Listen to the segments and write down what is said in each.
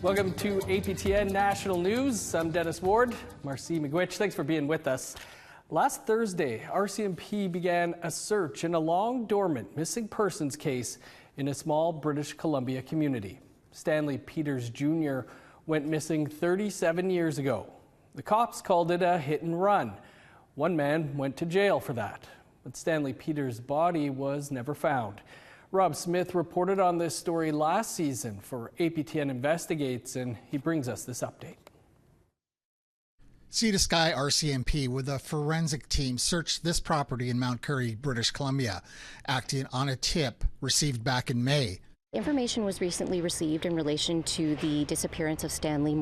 Welcome to APTN National News. I'm Dennis Ward. Marcy McGuitch, thanks for being with us. Last Thursday, RCMP began a search in a long-dormant missing persons case in a small British Columbia community. Stanley Peters Jr. went missing 37 years ago. The cops called it a hit and run. One man went to jail for that, but Stanley Peters' body was never found. Rob Smith reported on this story last season for APTN Investigates, and he brings us this update. Sea to Sky RCMP with a forensic team searched this property in Mount Currie, British Columbia, acting on a tip received back in May. Information was recently received in relation to the disappearance of Stanley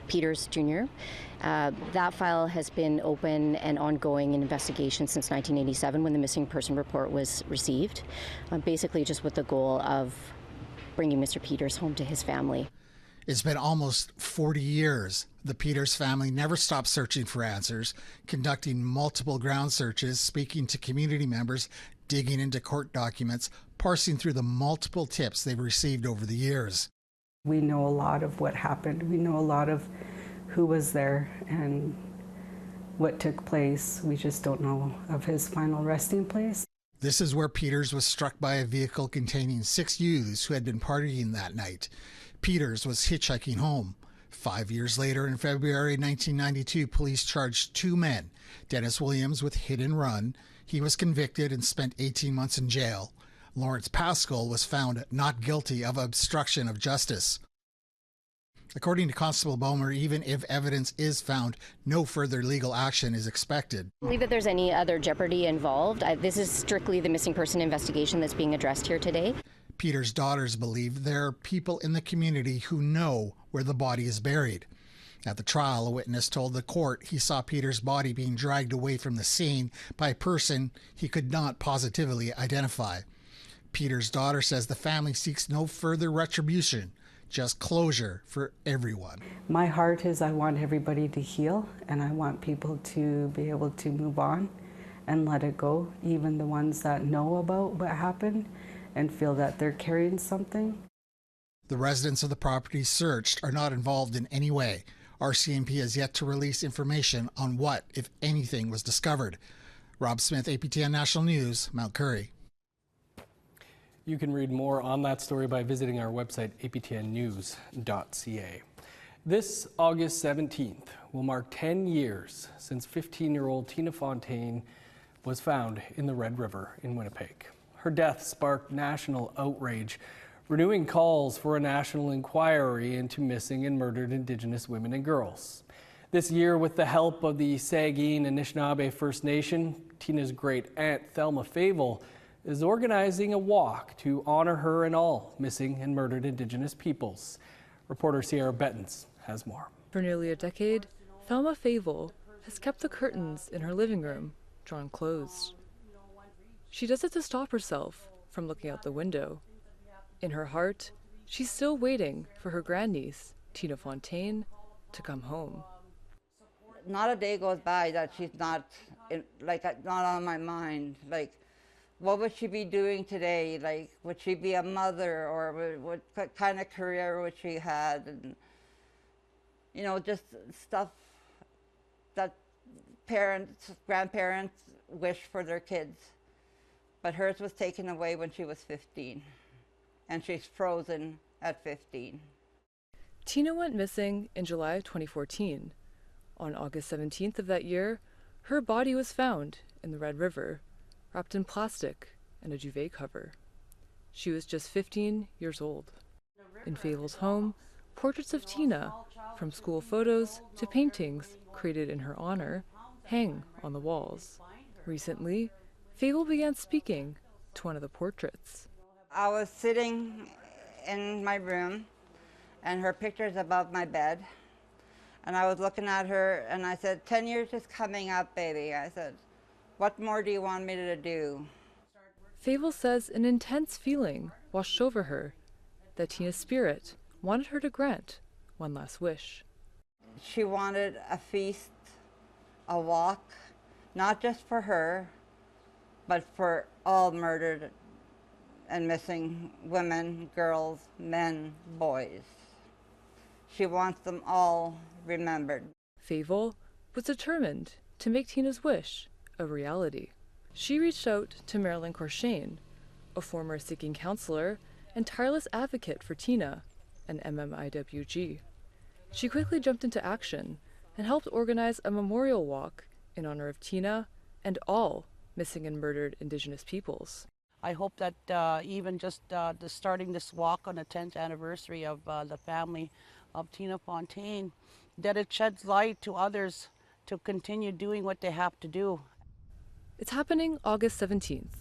Peters Jr. That file has been open and ongoing in investigation since 1987 when the missing person report was received, basically just with the goal of bringing Mr. Peters home to his family. It's been almost 40 years. The Peters family never stopped searching for answers, conducting multiple ground searches, speaking to community members, digging into court documents, parsing through the multiple tips they've received over the years. We know a lot of what happened. We know a lot of who was there and what took place. We just don't know of his final resting place. This is where Peters was struck by a vehicle containing 6 youths who had been partying that night. Peters was hitchhiking home. 5 years later, in February 1992, police charged 2 men, Dennis Williams with hit and run. He was convicted and spent 18 months in jail. Lawrence Pascal was found not guilty of obstruction of justice. According to Constable Bomer, even if evidence is found, no further legal action is expected. I believe that there's any other jeopardy involved. This is strictly the missing person investigation that's being addressed here today. Peter's daughters believe there are people in the community who know where the body is buried. At the trial, a witness told the court he saw Peter's body being dragged away from the scene by a person he could not positively identify. Peter's daughter says the family seeks no further retribution, just closure for everyone. My heart is I want everybody to heal, and I want people to be able to move on and let it go, even the ones that know about what happened and feel that they're carrying something. The residents of the property searched are not involved in any way. RCMP has yet to release information on what, if anything, was discovered. Rob Smith, APTN National News, Mount Currie. You can read more on that story by visiting our website, aptnnews.ca. This August 17th will mark 10 years since 15-year-old Tina Fontaine was found in the Red River in Winnipeg. Her death sparked national outrage, renewing calls for a national inquiry into missing and murdered Indigenous women and girls. This year, with the help of the Saugeen Anishinaabe First Nation, Tina's great-aunt Thelma Favel is organizing a walk to honor her and all missing and murdered Indigenous peoples. Reporter Sierra Bettens has more. For nearly a decade, Thelma Favel has kept the curtains in her living room drawn closed. She does it to stop herself from looking out the window. In her heart, she's still waiting for her grandniece, Tina Fontaine, to come home. Not a day goes by that she's not on my mind. What would she be doing today? Would she be a mother, or what kind of career would she had? And, just stuff that grandparents wish for their kids. But hers was taken away when she was 15, and she's frozen at 15. Tina went missing in July 2014. On August 17th of that year, her body was found in the Red River, wrapped in plastic and a duvet cover. She was just 15 years old. In Favel's home, portraits of Tina, from school photos to paintings created in her honor, hang on the walls. Recently, Favel began speaking to one of the portraits. I was sitting in my room, and her picture's above my bed. And I was looking at her, and I said, 10 years is coming up, baby. I said, what more do you want me to do? Favel says an intense feeling washed over her, that Tina's spirit wanted her to grant one last wish. She wanted a feast, a walk, not just for her, but for all murdered – and missing women, girls, men, boys. 10 years later, Favel says her wish has been granted. She will now be able to she wants them all remembered. Fayval was determined to make Tina's wish a reality. She reached out to Madeleine Corshane, a former seeking counselor and tireless advocate for Tina and MMIWG. She quickly jumped into action and helped organize a memorial walk in honor of Tina and all missing and murdered Indigenous peoples. I hope that even just starting this walk on the 10th anniversary of the family of Tina Fontaine, that it sheds light to others to continue doing what they have to do. It's happening August 17th.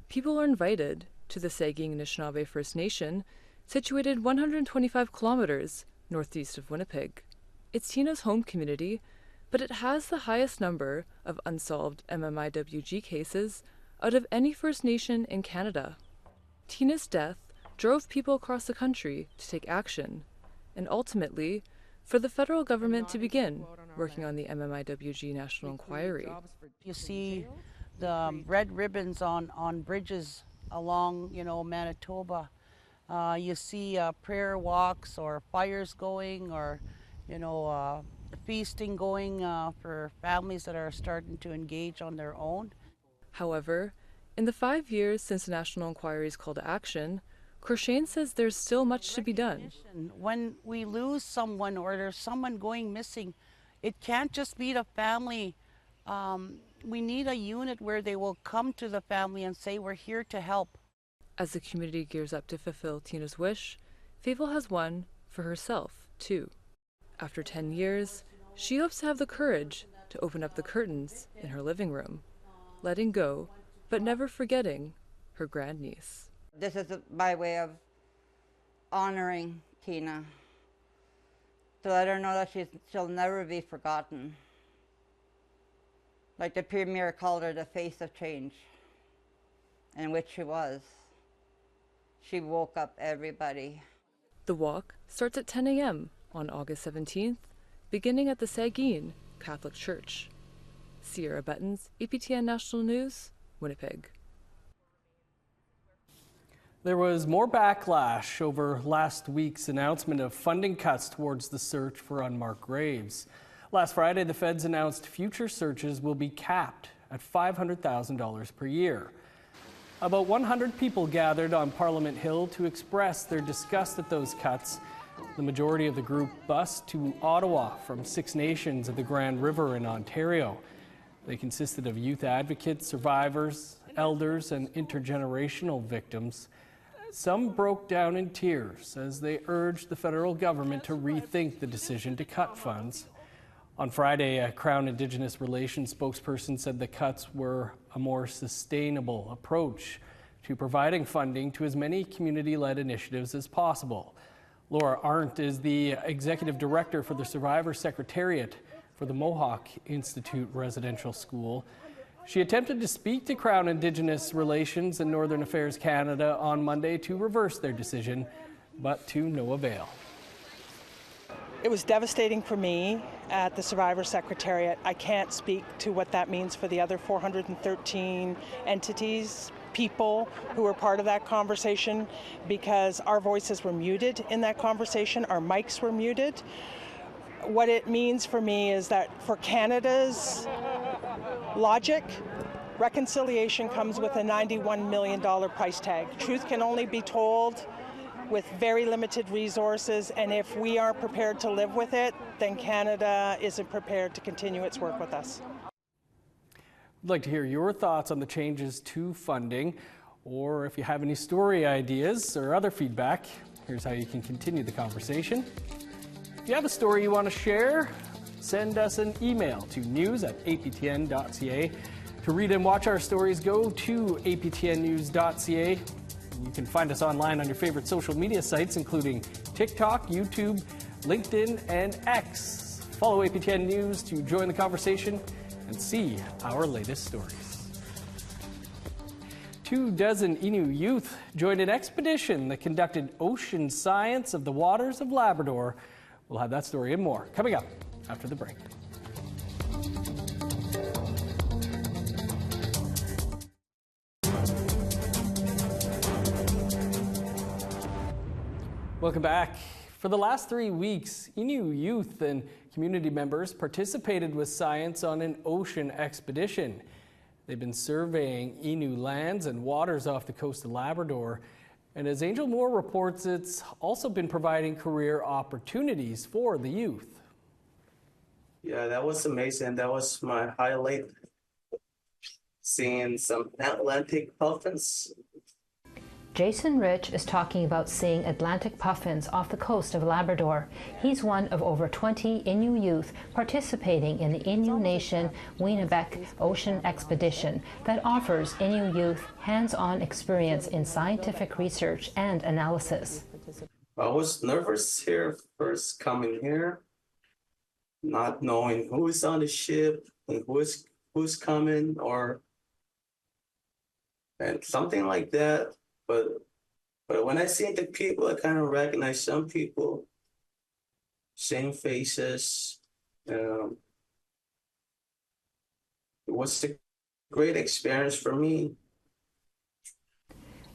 People are invited to the Saging Anishinaabe First Nation, situated 125 kilometers northeast of Winnipeg. It's Tina's home community, but it has the highest number of unsolved MMIWG cases out of any First Nation in Canada. Tina's death drove people across the country to take action, and ultimately, for the federal government to begin working on the MMIWG National Inquiry. You see the red ribbons on bridges along, Manitoba. You see prayer walks or fires going, or, feasting going for families that are starting to engage on their own. However, in the 5 years since the National Inquiry's call to action, Corshane says there's still much to be done. When we lose someone or there's someone going missing, it can't just be the family. We need a unit where they will come to the family and say, we're here to help. As the community gears up to fulfill Tina's wish, Fayval has one for herself, too. After 10 years, she hopes to have the courage to open up the curtains in her living room, letting go, but never forgetting her grandniece. This is my way of honoring Tina, to let her know that she'll never be forgotten. Like the Premier called her the face of change, and which she was. She woke up everybody. The walk starts at 10 a.m. on August 17th, beginning at the Sageen Catholic Church. Sierra Buttons, APTN National News, Winnipeg. There was more backlash over last week's announcement of funding cuts towards the search for unmarked graves. Last Friday, the feds announced future searches will be capped at $500,000 per year. About 100 people gathered on Parliament Hill to express their disgust at those cuts. The majority of the group bused to Ottawa from 6 nations of the Grand River in Ontario. They consisted of youth advocates, survivors, elders, and intergenerational victims. Some broke down in tears as they urged the federal government to rethink the decision to cut funds. On Friday, a Crown Indigenous Relations spokesperson said the cuts were a more sustainable approach to providing funding to as many community-led initiatives as possible. Laura Arndt is the executive director for the Survivor Secretariat for the Mohawk Institute Residential School. She attempted to speak to Crown Indigenous Relations and Northern Affairs Canada on Monday to reverse their decision, but to no avail. It was devastating for me at the Survivor Secretariat. I can't speak to what that means for the other 413 entities, people who were part of that conversation, because our voices were muted in that conversation, our mics were muted. What it means for me is that for Canada's logic, reconciliation comes with a $91 million price tag. Truth can only be told with very limited resources, and if we aren't prepared to live with it, then Canada isn't prepared to continue its work with us. I'd like to hear your thoughts on the changes to funding, or if you have any story ideas or other feedback, here's how you can continue the conversation. If you have a story you want to share, send us an email to news@aptn.ca. To read and watch our stories, go to aptnnews.ca. You can find us online on your favorite social media sites, including TikTok, YouTube, LinkedIn, and X. Follow APTN News to join the conversation and see our latest stories. 24 Inuit youth joined an expedition that conducted ocean science of the waters of Labrador. We'll have that story and more coming up after the break. Welcome back. For the last 3 weeks, Inuit youth and community members participated with science on an ocean expedition. They've been surveying Inuit lands and waters off the coast of Labrador. And as Angel Moore reports, it's also been providing career opportunities for the youth. Yeah, that was amazing. That was my highlight. Seeing some Atlantic puffins. Jason Rich is talking about seeing Atlantic puffins off the coast of Labrador. He's one of over 20 Inuit youth participating in the Inuit Nation Winnipeg Ocean Expedition that offers Inuit youth hands-on experience in scientific research and analysis. I was nervous here first coming here, not knowing who is on the ship and who's coming and something like that. But when I see the people, I kind of recognize some people, same faces. It was a great experience for me.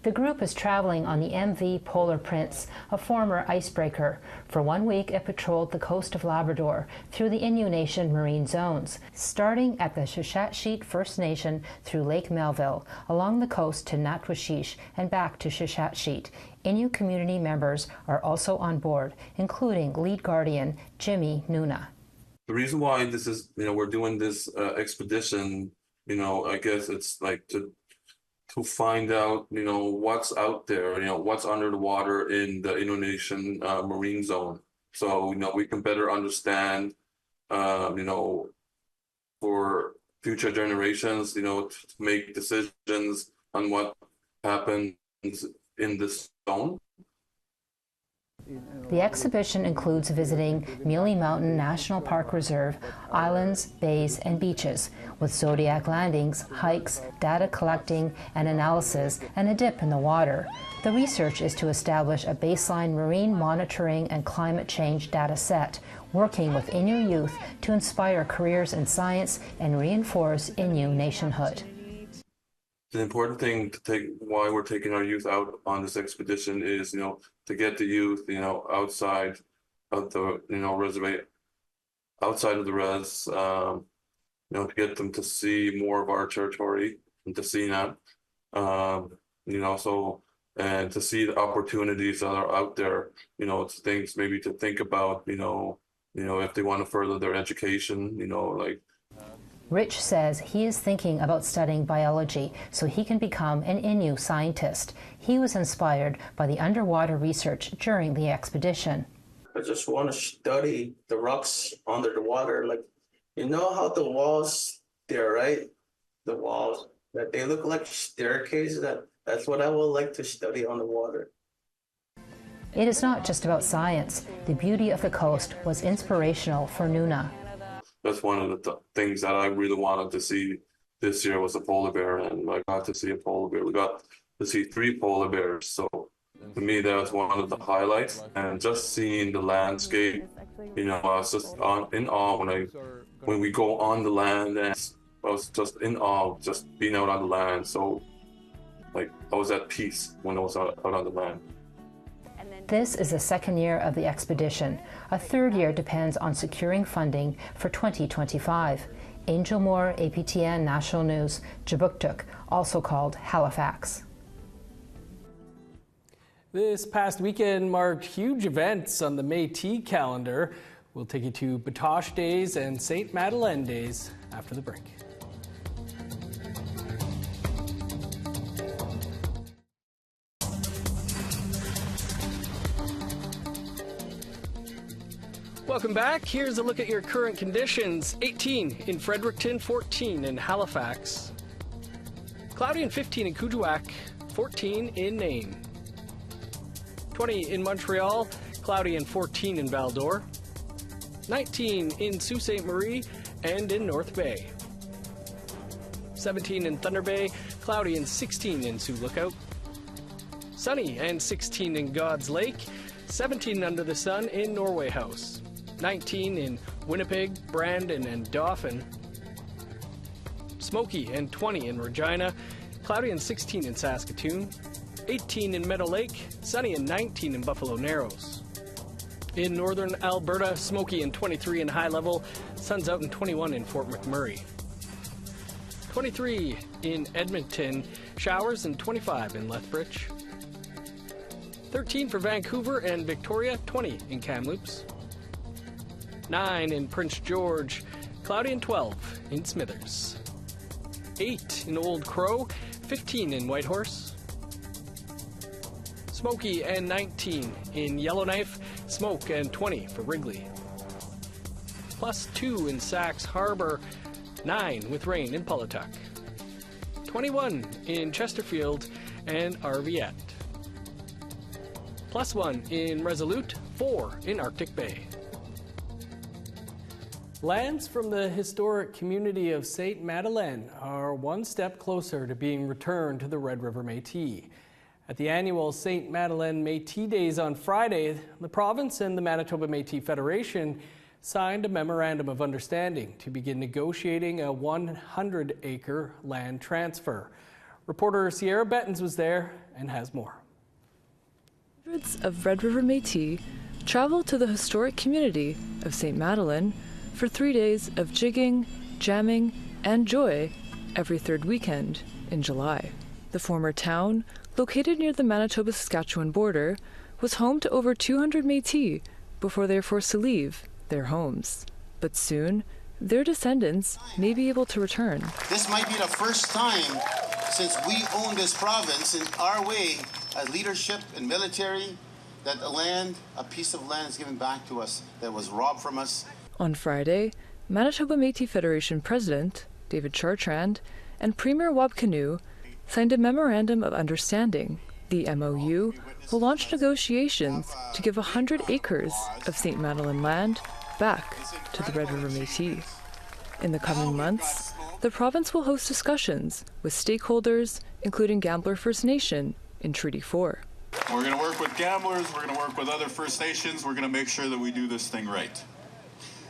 The group is traveling on the MV Polar Prince, a former icebreaker. For 1 week, it patrolled the coast of Labrador through the Inuit Nation marine zones, starting at the Shishakshit First Nation through Lake Melville, along the coast to Natwashish and back to Shishakshit. Inuit community members are also on board, including lead guardian Jimmy Nuna. The reason why this is, we're doing this expedition, I guess it's like to find out, what's out there, what's under the water in the Inuit Nation marine zone. So, we can better understand, for future generations, to make decisions on what happens in this zone. The exhibition includes visiting Muley Mountain National Park Reserve, islands, bays, and beaches, with zodiac landings, hikes, data collecting and analysis, and a dip in the water. The research is to establish a baseline marine monitoring and climate change data set, working with Inuit youth to inspire careers in science and reinforce Inuit nationhood. The important thing why we're taking our youth out on this expedition is, to get the youth, outside of the, reservation, outside of the res, to get them to see more of our territory and to see that, and to see the opportunities that are out there, it's things maybe to think about, if they want to further their education, Rich says he is thinking about studying biology so he can become an Inuit scientist. He was inspired by the underwater research during the expedition. I just want to study the rocks under the water. How the walls there, right? The walls, that they look like staircases. That's what I would like to study on the water. It is not just about science. The beauty of the coast was inspirational for Nuna. That's one of the things that I really wanted to see this year was a polar bear, and I got to see a polar bear. We got to see 3 polar bears, so to me that was one of the highlights. And just seeing the landscape, I was just in awe when we go on the land, and I was just in awe just being out on the land. So I was at peace when I was out on the land. This is the second year of the expedition. A third year depends on securing funding for 2025. Angel Moore, APTN National News, Jabuktuk, also called Halifax. This past weekend marked huge events on the Métis calendar. We'll take you to Batoche Days and St. Madeleine Days after the break. Welcome back. Here's a look at your current conditions. 18 in Fredericton, 14 in Halifax. Cloudy and 15 in Kuujjuaq, 14 in Nain. 20 in Montreal, cloudy and 14 in Val-d'Or. 19 in Sault Ste. Marie and in North Bay. 17 in Thunder Bay, cloudy and 16 in Sioux Lookout. Sunny and 16 in God's Lake. 17 under the sun in Norway House. 19 in Winnipeg, Brandon, and Dauphin. Smoky and 20 in Regina. Cloudy and 16 in Saskatoon. 18 in Meadow Lake. Sunny and 19 in Buffalo Narrows. In northern Alberta, smoky and 23 in high level. Sun's out and 21 in Fort McMurray. 23 in Edmonton, showers and 25 in Lethbridge. 13 for Vancouver and Victoria, 20 in Kamloops. 9 in Prince George, cloudy and 12 in Smithers. 8 in Old Crow, 15 in Whitehorse. Smoky and 19 in Yellowknife, smoke and 20 for Wrigley. +2 in Sax Harbor, 9 with rain in Pawlatuck. 21 in Chesterfield and Arviat. +1 in Resolute, 4 in Arctic Bay. Lands from the historic community of St. Madeleine are one step closer to being returned to the Red River Métis. At the annual St. Madeleine Métis Days on Friday, the province and the Manitoba Métis Federation signed a memorandum of understanding to begin negotiating a 100-acre land transfer. Reporter Sierra Bettens was there and has more. Hundreds of Red River Métis travel to the historic community of St. Madeleine for 3 days of jigging, jamming, and joy every third weekend in July. The former town, located near the Manitoba-Saskatchewan border, was home to over 200 Métis before they were forced to leave their homes. But soon, their descendants may be able to return. This might be the first time since we own this province in our way as leadership and military that a piece of land is given back to us that was robbed from us. On Friday, Manitoba Métis Federation President David Chartrand and Premier Wab Kinew signed a memorandum of understanding. The MOU will launch negotiations to give 100 acres of St. Madeleine land back to the Red River Métis. In the coming months, the province will host discussions with stakeholders, including Gambler First Nation in Treaty 4. We're going to work with gamblers, we're going to work with other First Nations, we're going to make sure that we do this thing right.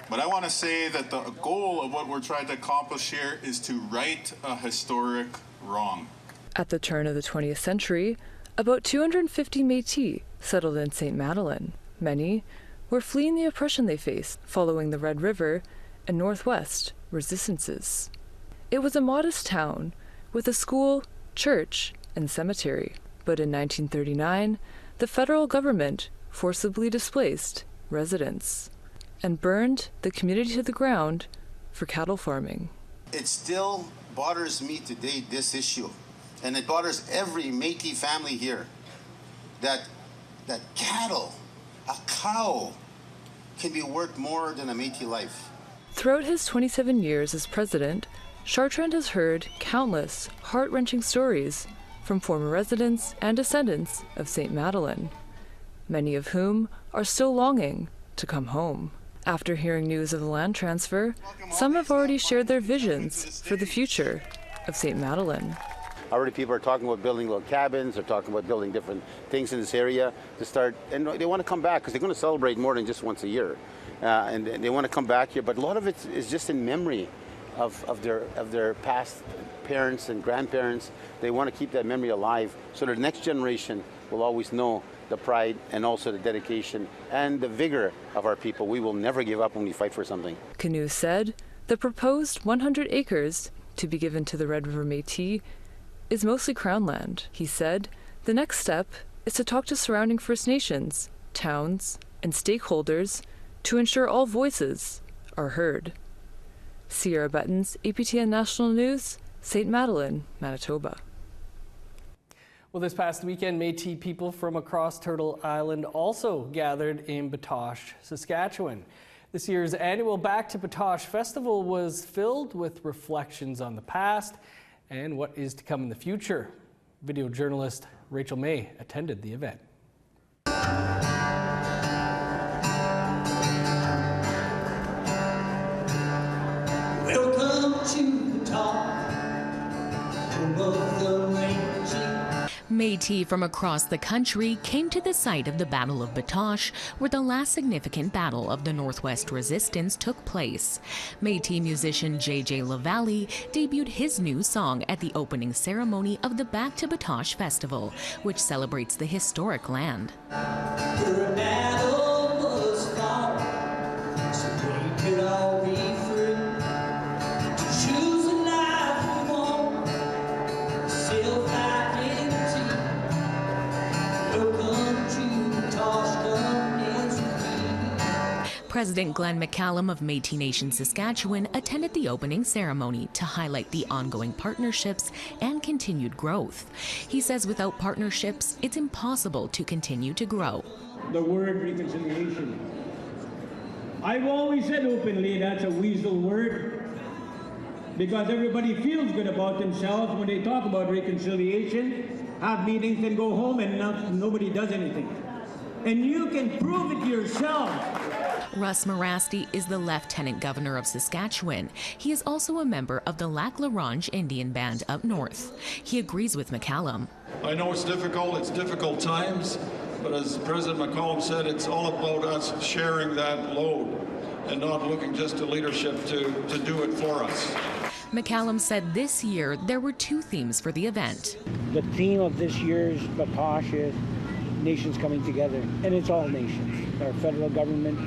But I want to say that the goal of what we're trying to accomplish here is to right a historic wrong. At the turn of the 20th century, about 250 Métis settled in St. Madeleine. Many were fleeing the oppression they faced following the Red River and Northwest resistances. It was a modest town with a school, church, and cemetery. But in 1939, the federal government forcibly displaced residents and burned the community to the ground for cattle farming. It still bothers me today, this issue. And it bothers every Métis family here that cattle, a cow, can be worth more than a Métis life. Throughout his 27 years as president, Chartrand has heard countless heart-wrenching stories from former residents and descendants of St. Madeleine, many of whom are still longing to come home. After hearing news of the land transfer, some have already shared their visions for the future of St. Madeleine. Already people are talking about building little cabins, they're talking about building different things in this area to start, and they want to come back because they're going to celebrate more than just once a year. And they want to come back here, but a lot of it is just in memory of their past parents and grandparents. They want to keep that memory alive so the next generation will always know the pride and also the dedication and the vigor of our people. We will never give up when we fight for something. Kinew said the proposed 100 acres to be given to the Red River Métis is mostly Crown land. He said the next step is to talk to surrounding First Nations, towns, and stakeholders to ensure all voices are heard. Sierra Bettens, APTN National News, St. Madeleine, Manitoba. Well, this past weekend, Métis people from across Turtle Island also gathered in Batoche, Saskatchewan. This year's annual Back to Batoche Festival was filled with reflections on the past and what is to come in the future. Video journalist Rachel May attended the event. Welcome to the top of the range. Métis from across the country came to the site of the Battle of Batoche, where the last significant battle of the Northwest Resistance took place. Métis musician J.J. LaValle debuted his new song at the opening ceremony of the Back to Batoche Festival, which celebrates the historic land. The battle was President Glenn McCallum of Métis Nation Saskatchewan attended the opening ceremony to highlight the ongoing partnerships and continued growth. He says without partnerships, it's impossible to continue to grow. The word reconciliation. I've always said openly that's a weasel word, because everybody feels good about themselves when they talk about reconciliation, have meetings and go home and nobody does anything. And you can prove it yourself. Russ Morasti is the Lieutenant Governor of Saskatchewan. He is also a member of the Lac La Ronge Indian Band up north. He agrees with McCallum. I know it's difficult times, but as President McCallum said, it's all about us sharing that load and not looking just to leadership to do it for us. McCallum said this year there were two themes for the event. The theme of this year's Batoche is nations coming together, and it's all nations. Our federal government,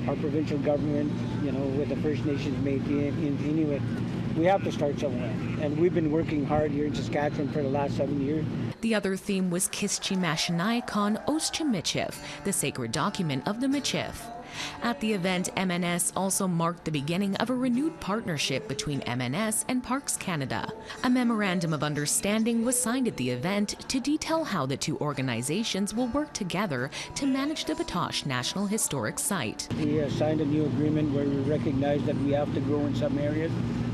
our provincial government, with the First Nations, Métis, and Inuit. We have to start somewhere, and we've been working hard here in Saskatchewan for the last 7 years. The other theme was Kischi Mashanaikon Ostcha Michif, the sacred document of the Michif. At the event, MNS also marked the beginning of a renewed partnership between MNS and Parks Canada. A memorandum of understanding was signed at the event to detail how the two organizations will work together to manage the Batoche National Historic Site. We signed a new agreement where we recognize that we have to grow in some areas.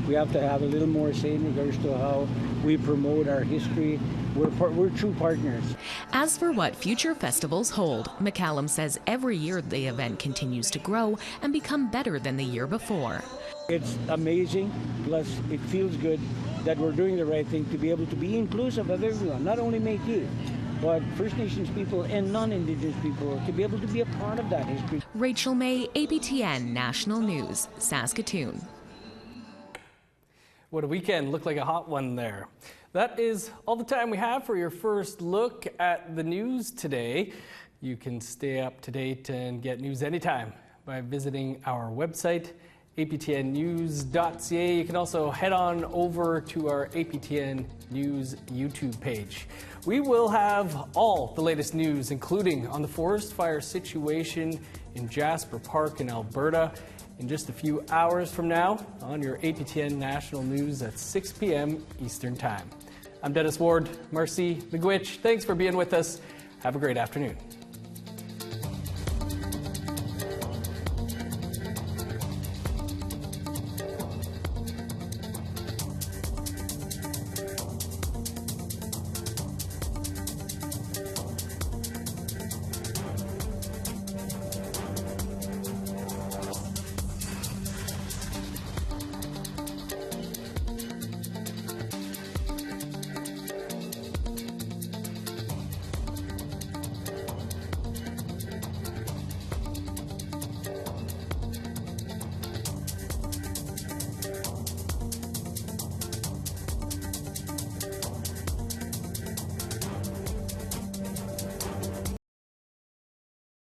We have to have a little more say in regards to how we promote our history. We're true partners. As for what future festivals hold, McCallum says every year the event continues to grow and become better than the year before. It's amazing, plus it feels good that we're doing the right thing to be able to be inclusive of everyone, not only Métis, but First Nations people and non-Indigenous people, to be able to be a part of that history. Rachel May, APTN National News, Saskatoon. What a weekend. Looked like a hot one there. That is all the time we have for your first look at the news today. You can stay up to date and get news anytime by visiting our website, aptnnews.ca. You can also head on over to our APTN News YouTube page. We will have all the latest news, including on the forest fire situation in Jasper Park in Alberta, in just a few hours from now on your APTN National News at 6 p.m. Eastern Time. I'm Dennis Ward. Marcy Miigwech, thanks for being with us. Have a great afternoon.